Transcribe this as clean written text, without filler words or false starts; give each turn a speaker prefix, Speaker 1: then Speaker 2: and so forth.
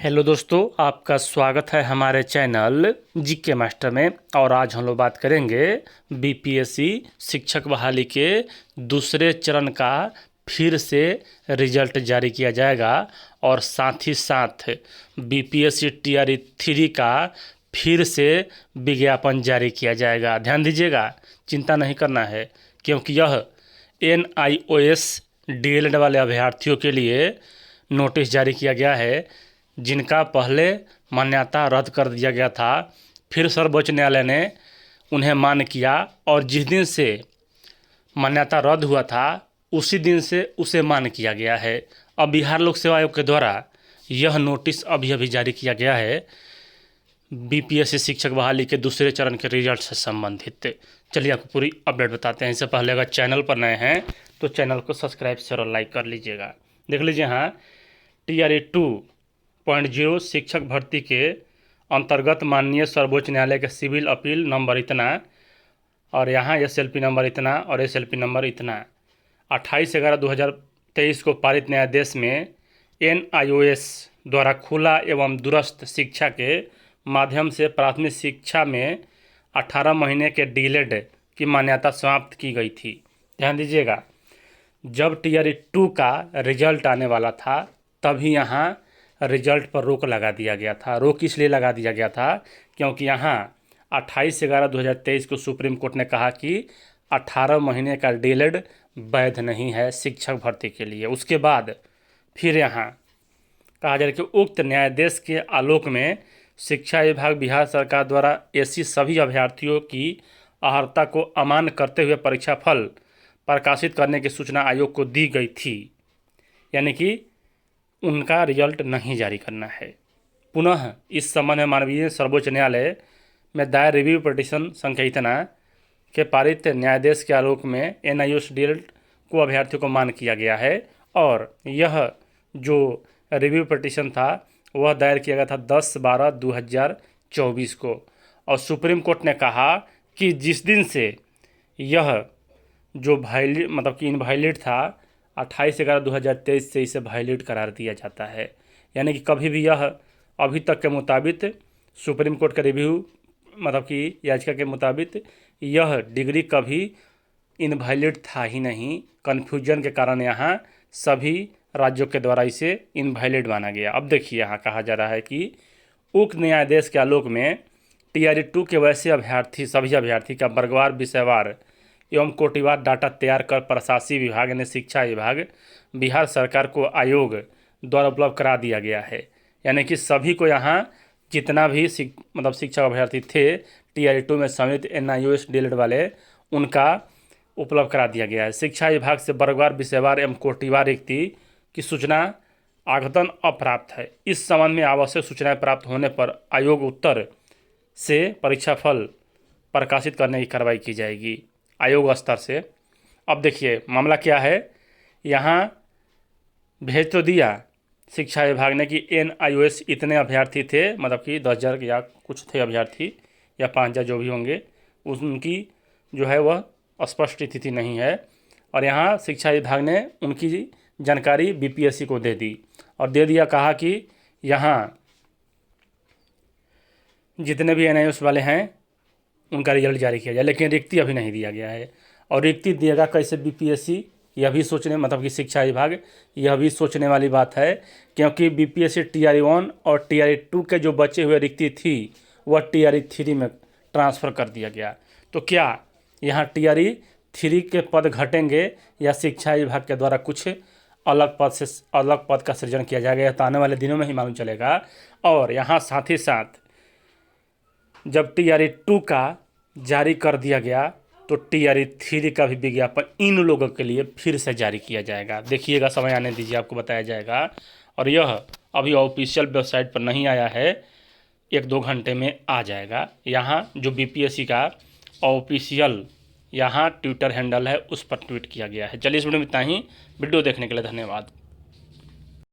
Speaker 1: Hello दोस्तों, आपका स्वागत है हमारे चैनल जीके मास्टर में। और आज हम लोग बात करेंगे बीपीएससी शिक्षक बहाली के दूसरे चरण का फिर से रिजल्ट जारी किया जाएगा और साथ ही साथ बीपीएससी टीआरई 3 का फिर से विज्ञापन जारी किया जाएगा। ध्यान दीजिएगा, चिंता नहीं करना है, क्योंकि यह NIOS डीएलएड वाले अभ्यर्थियों के लिए नोटिस जारी किया गया है, जिनका पहले मान्यता रद्द कर दिया गया था। फिर सर्वोच्च न्यायालय ने उन्हें मान्य किया और जिस दिन से मान्यता रद्द हुआ था उसी दिन से उसे मान्य किया गया है। अब बिहार लोक सेवा आयोग के द्वारा यह नोटिस अभी जारी किया गया है बीपीएससी शिक्षक बहाली के दूसरे चरण के रिजल्ट से संबंधित। चलिए आपको पूरी अपडेट बताते हैं। इससे पहले अगर चैनल पर नए हैं तो चैनल को सब्सक्राइब शेयर और लाइक कर लीजिएगा। देख लीजिए, हाँ, टीआरई 2.0 शिक्षक भर्ती के अंतर्गत माननीय सर्वोच्च न्यायालय के सिविल अपील नंबर इतना और यहाँ SLP नंबर इतना और SLP नंबर इतना 28/11/2023 को पारित न्यायादेश में NIOS द्वारा खुला एवं दूरस्थ शिक्षा के माध्यम से प्राथमिक शिक्षा में 18 महीने के डीएलएड की मान्यता समाप्त की गई थी। ध्यान दीजिएगा, जब टीआरई 2 का रिजल्ट आने वाला था तभी यहाँ रिजल्ट पर रोक लगा दिया गया था। रोक इसलिए लगा दिया गया था क्योंकि यहाँ 28/11/2023 को सुप्रीम कोर्ट ने कहा कि 18 महीने का डीएलएड वैध नहीं है शिक्षक भर्ती के लिए। उसके बाद फिर यहाँ कहा जा रहा है कि उक्त न्यायादेश के आलोक में शिक्षा विभाग बिहार सरकार द्वारा ऐसी सभी अभ्यर्थियों की अर्हता को अमान्य करते हुए परीक्षा फल प्रकाशित करने की सूचना आयोग को दी गई थी, यानी कि उनका रिजल्ट नहीं जारी करना है। पुनः इस संबंध में माननीय सर्वोच्च न्यायालय में दायर रिव्यू पिटीशन संख्या इतना के पारित न्यायादेश के आलोक में NIOS डीएलएड को अभ्यर्थियों को मान्य किया गया है और यह जो रिव्यू पिटीशन था वह दायर किया गया था 10/12/2024 को। और सुप्रीम कोर्ट ने कहा कि जिस दिन से यह जो इनवैलिड था 28/11/2023 से इसे वैलिड करार दिया जाता है, यानी कि कभी भी यह अभी तक के मुताबिक सुप्रीम कोर्ट का रिव्यू याचिका के मुताबिक यह डिग्री कभी इनवैलिड था ही नहीं। कन्फ्यूजन के कारण यहाँ सभी राज्यों के द्वारा इसे इनवैलिड माना गया। अब देखिए, यहाँ कहा जा रहा है कि उक्त न्यायादेश के आलोक में टीआरई 2 के वैसे सभी अभ्यर्थी का वर्गवार विषयवार एवं कोटिवार डाटा तैयार कर प्रशासनिक विभाग ने शिक्षा विभाग बिहार सरकार को आयोग द्वारा उपलब्ध करा दिया गया है। यानी कि सभी को यहाँ जितना भी शिक्षक अभ्यर्थी थे टीआरई 2 में सम्मिलित NIOS डीएलएड वाले, उनका उपलब्ध करा दिया गया है। शिक्षा विभाग से वर्गवार विषयवार एवं कोटिवार रिक्ति की सूचना आगतन अप्राप्त है। इस संबंध में आवश्यक सूचनाएं प्राप्त होने पर आयोग उत्तर से परीक्षा फल प्रकाशित करने की कार्रवाई की जाएगी आयोग स्तर से। अब देखिए मामला क्या है, यहाँ भेज तो दिया शिक्षा विभाग ने कि NIOS इतने अभ्यर्थी थे, कि 10,000 या कुछ थे अभ्यर्थी या 5,000 जो भी होंगे, उनकी जो है वह स्पष्ट स्थिति नहीं है। और यहाँ शिक्षा विभाग ने उनकी जानकारी बीपीएससी को दे दी और दे दिया, कहा कि यहाँ जितने भी NIOS वाले हैं उनका रिजल्ट जारी किया जाए, लेकिन रिक्ति अभी नहीं दिया गया है। और रिक्ति देगा कैसे बीपीएससी, यह भी सोचने कि शिक्षा विभाग यह भी सोचने वाली बात है, क्योंकि बीपीएससी टीआरई 1 और टीआरई 2 के जो बचे हुए रिक्ति थी वह टीआरई 3 में ट्रांसफ़र कर दिया गया। तो क्या यहाँ टीआरई 3 के पद घटेंगे या शिक्षा विभाग के द्वारा कुछ अलग पद का सृजन किया जाएगा, तो आने वाले दिनों में ही मालूम चलेगा। और यहाँ साथ ही साथ जब टीआरई 2 का जारी कर दिया गया तो टीआरई 3 का भी विज्ञापन इन लोगों के लिए फिर से जारी किया जाएगा। देखिएगा, समय आने दीजिए, आपको बताया जाएगा। और यह अभी ऑफिशियल वेबसाइट पर नहीं आया है, 1-2 घंटे में आ जाएगा। यहाँ जो बीपीएससी का ऑफिशियल यहाँ ट्विटर हैंडल है उस पर ट्वीट किया गया है। चलिए इस वीडियो में इतना ही। वीडियो देखने के लिए धन्यवाद।